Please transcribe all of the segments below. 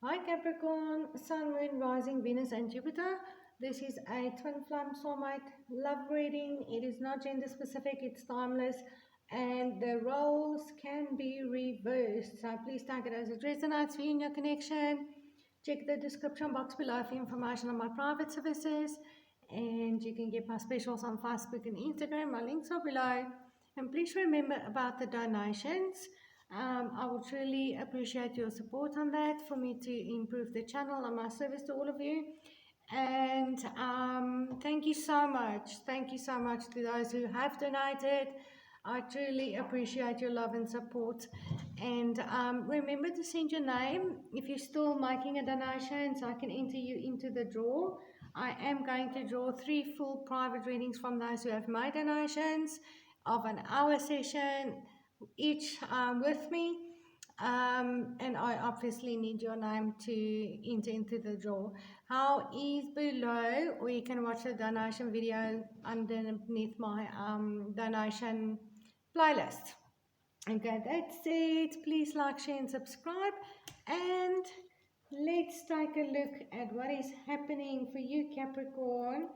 Hi Capricorn, Sun, Moon, Rising, Venus and Jupiter. This is a twin flame soulmate love reading. It is not gender specific, it's timeless, and the roles can be reversed. So please take it as it resonates for you in your connection. Check the description box below for information on my private services, and you can get my specials on Facebook and Instagram. My links are below. And please remember about the donations. I would really appreciate your support on that for me to improve the channel and my service to all of you. And thank you so much. Thank you so much to those who have donated. I truly appreciate your love and support. And remember to send your name if you're still making a donation so I can enter you into the draw. I am going to draw 3 full private readings from those who have made donations of an hour session each with me. And I obviously need your name to enter into the draw. How is below, or you can watch the donation video underneath my donation playlist. Okay, that's it. Please like, share, and subscribe. And let's take a look at what is happening for you, Capricorn.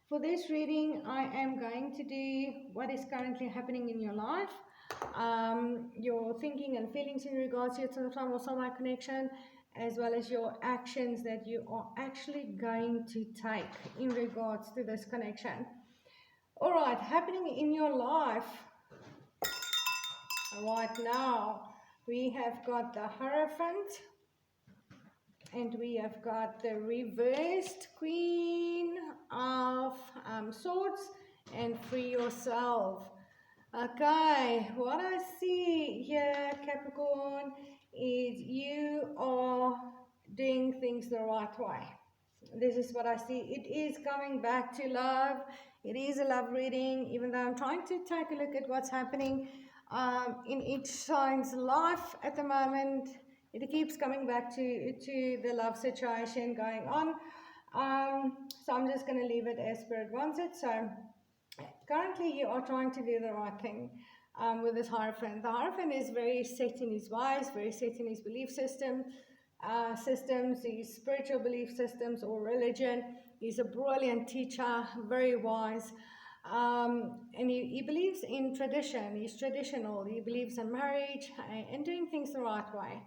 For this reading, I am going to do what is currently happening in your life, your thinking and feelings in regards to your twin flame or soulmate connection, as well as your actions that you are actually going to take in regards to this connection. All right, happening in your life right now, we have got the Hierophant, and we have got the reversed Queen of Swords, and free yourself. Okay, what I see here, Capricorn, is you are doing things the right way. This is what I see. It is coming back to love. It is a love reading, even though I'm trying to take a look at what's happening in each sign's life at the moment. It keeps coming back to the love situation going on. So I'm just going to leave it as Spirit wants it. So currently you are trying to do the right thing with this Hierophant. The Hierophant is very set in his ways, very set in his belief systems, his spiritual belief systems or religion. He's a brilliant teacher, very wise. And he believes in tradition. He's traditional. He believes in marriage and doing things the right way.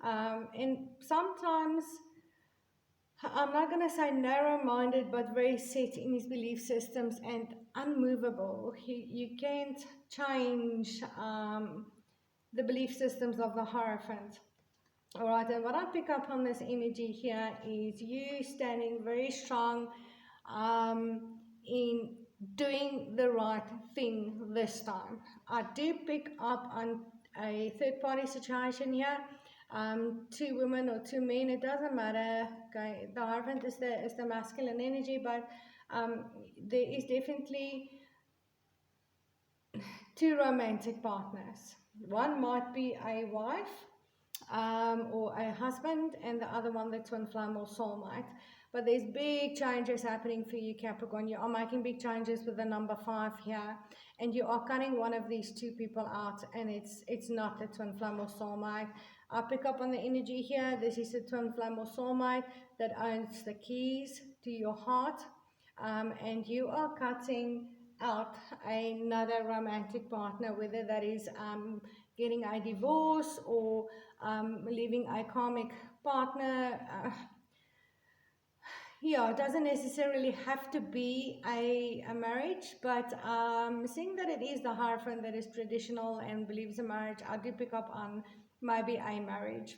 And sometimes, I'm not going to say narrow-minded, but very set in his belief systems and unmovable. You can't change the belief systems of the Hierophant. All right, and what I pick up on this energy here is you standing very strong in doing the right thing this time. I do pick up on a third-party situation here. 2 women or 2 men, it doesn't matter. Okay, the Hierophant is the masculine energy, but there is definitely 2 romantic partners. One might be a wife or a husband, and the other one the twin flame or soulmate. But there's big changes happening for you, Capricorn. You are making big changes with the number 5 here, and you are cutting one of these 2 people out, and it's not the twin flame or soulmate. I pick up on the energy here. This is the twin flame or soulmate that owns the keys to your heart, and you are cutting out another romantic partner, whether that is getting a divorce or leaving a karmic partner. Yeah, it doesn't necessarily have to be a marriage, but seeing that it is the Hierophant that is traditional and believes in marriage, I do pick up on maybe a marriage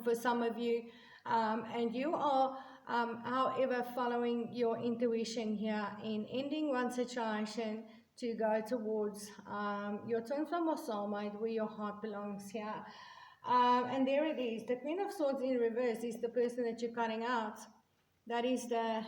for some of you, and you are however following your intuition here in ending one situation to go towards your twin flame or soulmate, where your heart belongs here. And there it is. The Queen of Swords in reverse is the person that you're cutting out. That is the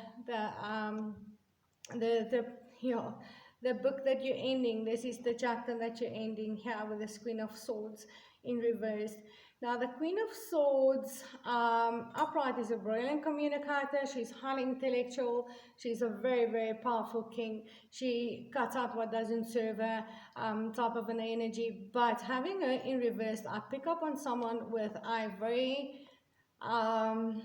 book that you're ending. This is the chapter that you're ending here with the Queen of Swords in reverse. Now, the Queen of Swords upright is a brilliant communicator. She's highly intellectual. She's a very, very powerful king. She cuts out what doesn't serve her, type of an energy. But having her in reverse, I pick up on someone with a very Um,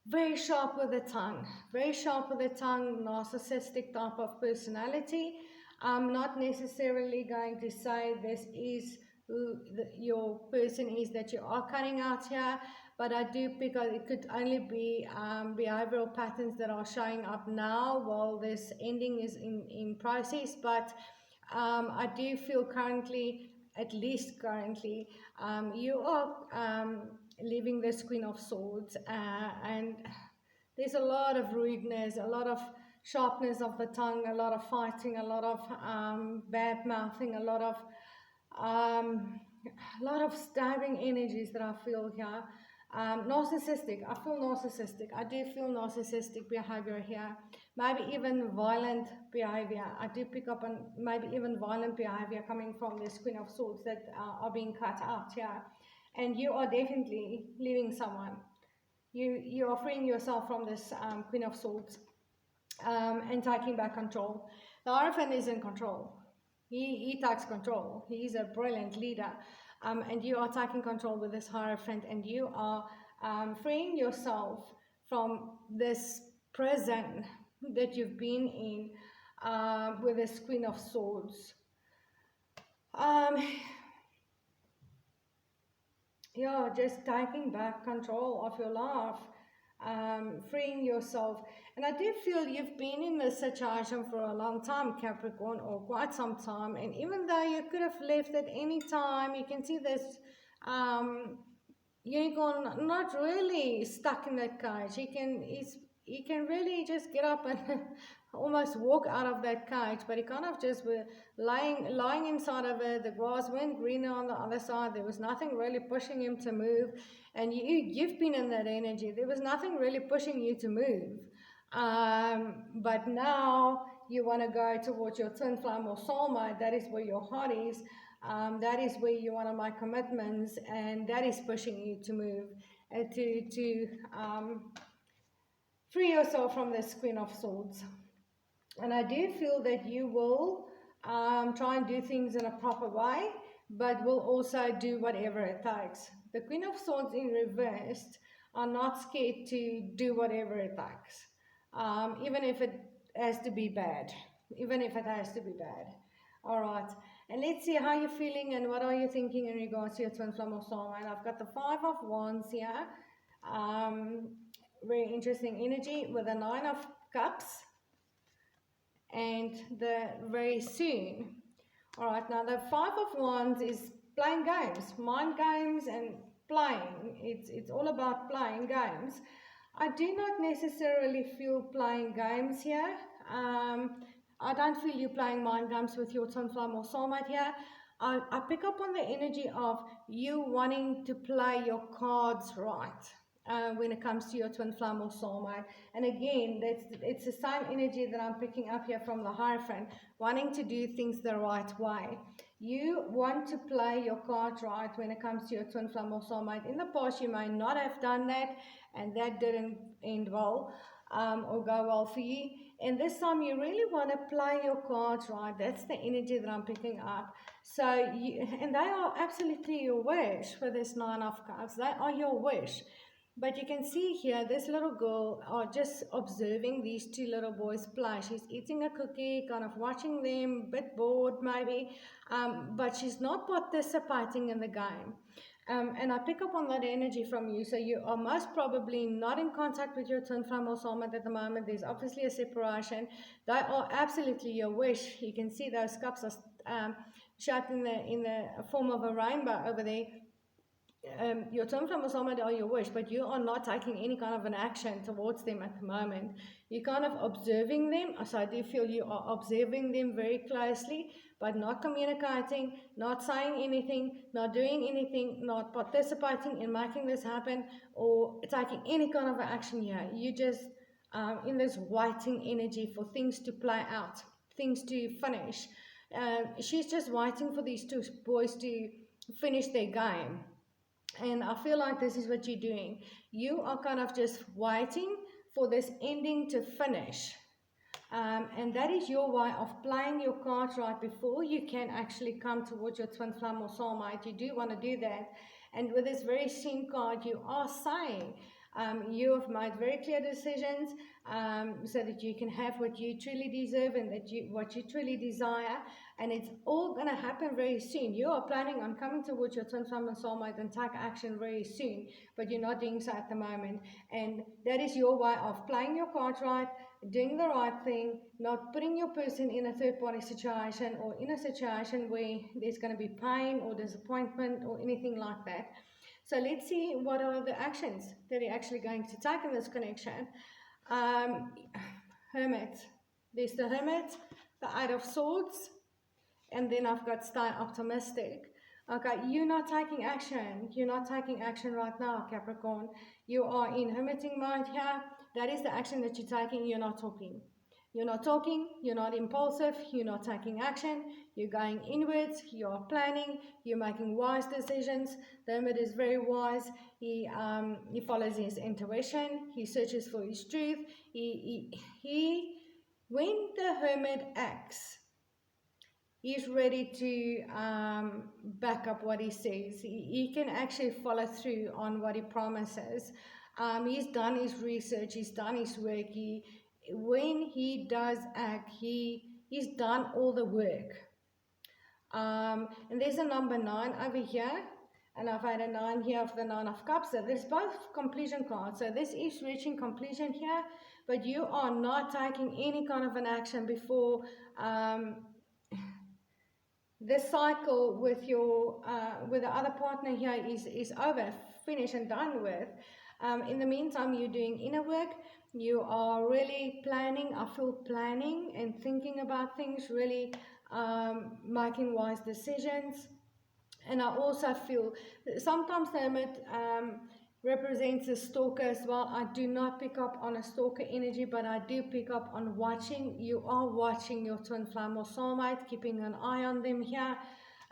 very sharp with the tongue, very sharp with the tongue, narcissistic type of personality. I'm not necessarily going to say this is who your person is that you are cutting out here, but I do pick up, it could only be behavioral patterns that are showing up now while this ending is in process, but I do feel currently, at least currently, you are leaving this Queen of Swords, and there's a lot of rudeness, a lot of sharpness of the tongue, a lot of fighting, a lot of bad mouthing, um, a lot of stabbing energies that I feel here. Narcissistic, I feel narcissistic. I do feel narcissistic behavior here. Maybe even violent behavior. I do pick up on maybe even violent behavior coming from this Queen of Swords that are being cut out here. And you are definitely leaving someone. You are freeing yourself from this Queen of Swords and taking back control. The Hierophant is in control. He takes control. He's a brilliant leader. And you are taking control with this Hierophant, and you are freeing yourself from this prison that you've been in with this Queen of Swords. Yeah, just taking back control of your life, freeing yourself. And I do feel you've been in this situation for a long time, Capricorn, or quite some time. And even though you could have left at any time, you can see this unicorn not really stuck in that cage. He can really just get up and almost walk out of that cage, but he kind of just were lying inside of it. The grass went greener on the other side. There was nothing really pushing him to move, and you've been in that energy. There was nothing really pushing you to move, but now you want to go towards your twin flame or soulmate. That is where your heart is. That is where you want to make commitments, and that is pushing you to move and to free yourself from this Queen of Swords. And I do feel that you will try and do things in a proper way, but will also do whatever it takes. The Queen of Swords in reversed are not scared to do whatever it takes, even if it has to be bad. Even if it has to be bad. All right. And let's see how you're feeling and what are you thinking in regards to your twin flame or soulmate. I've got the Five of Wands here. Very interesting energy with the Nine of Cups and the very soon. All right, now the Five of Wands is playing games, mind games and playing. It's all about playing games. I do not necessarily feel playing games here. I don't feel you playing mind games with your twin flame or soulmate here. I pick up on the energy of you wanting to play your cards right when it comes to your twin flame or soulmate. And again, it's the same energy that I'm picking up here from the Hierophant, wanting to do things the right way. You want to play your cards right when it comes to your twin flame or soulmate. In the past, you may not have done that, and that didn't end well or go well for you. And this time you really want to play your cards right. That's the energy that I'm picking up. So, and they are absolutely your wish for this Nine of Cups. They are your wish. But you can see here, this little girl are just observing these two little boys play. She's eating a cookie, kind of watching them, a bit bored maybe, but she's not participating in the game. And I pick up on that energy from you. So you are most probably not in contact with your twin flame or soulmate at the moment. There's obviously a separation. They are absolutely your wish. You can see those cups are shaped in the form of a rainbow over there. Your twin flame or soulmate are your wish, but you are not taking any kind of an action towards them at the moment. You're kind of observing them. So I do feel you are observing them very closely, but not communicating, not saying anything, not doing anything, not participating in making this happen or taking any kind of action here. You just in this waiting energy for things to play out, things to finish. She's just waiting for these two boys to finish their game. And I feel like this is what you're doing. You are kind of just waiting for this ending to finish. And that is your way of playing your cards right before you can actually come towards your twin flame or soulmate. You do want to do that. And with this very soon card, you are saying you have made very clear decisions so that you can have what you truly deserve and what you truly desire. And it's all going to happen very soon. You are planning on coming towards your twin flame and soulmate and take action very soon, but you're not doing so at the moment. And that is your way of playing your cards right, doing the right thing, not putting your person in a third-party situation or in a situation where there's going to be pain or disappointment or anything like that. So let's see what are the actions that you're actually going to take in this connection. Hermit. There's the Hermit, the Eight of Swords, and then I've got stay optimistic. Okay, you're not taking action. You're not taking action right now, Capricorn. You are in hermiting mode here. That is the action that you're taking. You're not talking. You're not talking. You're not impulsive. You're not taking action. You're going inwards. You're planning. You're making wise decisions. The Hermit is very wise. He follows his intuition. He searches for his truth. When the Hermit acts, he's ready to back up what he says. He can actually follow through on what he promises. He's done his research, he's done his work. When he does act, he's done all the work. And there's a number 9 over here, and I've had a 9 here of the 9 of Cups. So there's both completion cards. So this is reaching completion here, but you are not taking any kind of an action before the cycle with your with the other partner here is over, finished and done with. In the meantime, you're doing inner work. You are really planning. I feel planning and thinking about things, really making wise decisions. And I also feel sometimes the Hermit represents a stalker as well. I do not pick up on a stalker energy, but I do pick up on watching. You are watching your twin flame or soulmate, keeping an eye on them here.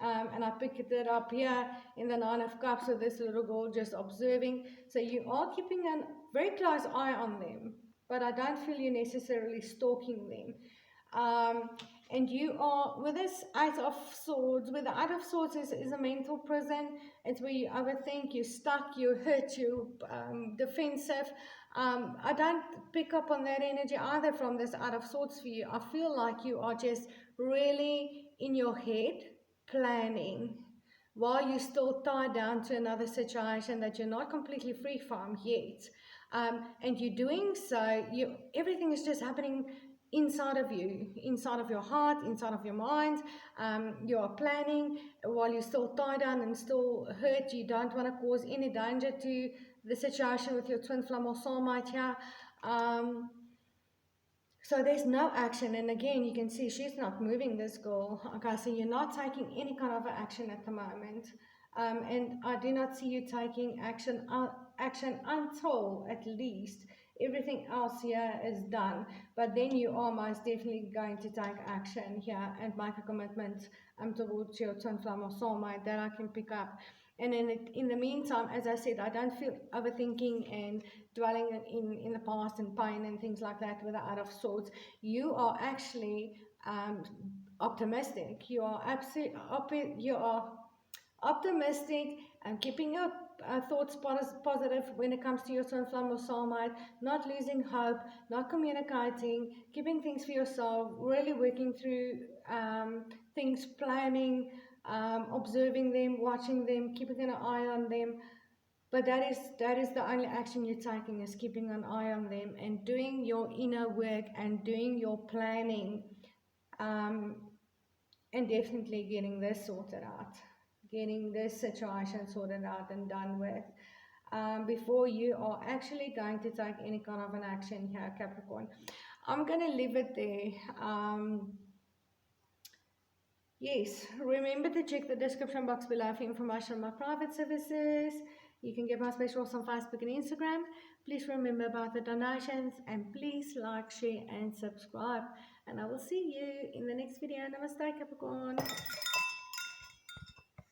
And I picked it up here in the 9 of Cups with this little girl just observing. So you are keeping a very close eye on them, but I don't feel you necessarily stalking them. And you are, with this 8 of Swords, with the 8 of Swords is a mental prison. It's where you overthink, you're stuck, you're hurt, you're defensive. I don't pick up on that energy either from this 8 of Swords for you. I feel like you are just really in your head planning while you're still tied down to another situation that you're not completely free from yet. And you're doing so, everything is just happening inside of you, inside of your heart, inside of your mind. You are planning while you're still tied down and still hurt. You don't want to cause any danger to the situation with your twin flame or soulmate here. So there's no action, and again you can see she's not moving, this girl. Okay, so you're not taking any kind of action at the moment, and I do not see you taking action until at least everything else here is done. But then you are most definitely going to take action here and make a commitment towards your twin flame or soulmate, that I can pick up. And in the meantime, as I said, I don't feel overthinking and dwelling in the past and pain and things like that with the 8 of Swords. You are actually optimistic. You are optimistic and keeping your thoughts positive when it comes to your twin flame or soulmate, not losing hope, not communicating, keeping things for yourself, really working through things, planning, observing them, watching them, keeping an eye on them. But that is the only action you're taking, is keeping an eye on them and doing your inner work and doing your planning, and definitely getting this sorted out, getting this situation sorted out and done with, before you are actually going to take any kind of an action here, Capricorn. I'm going to leave it there. Yes, remember to check the description box below for information on my private services. You can get my specials on Facebook and Instagram. Please remember about the donations, and please like, share and subscribe. And I will see you in the next video. Namaste, Capricorn.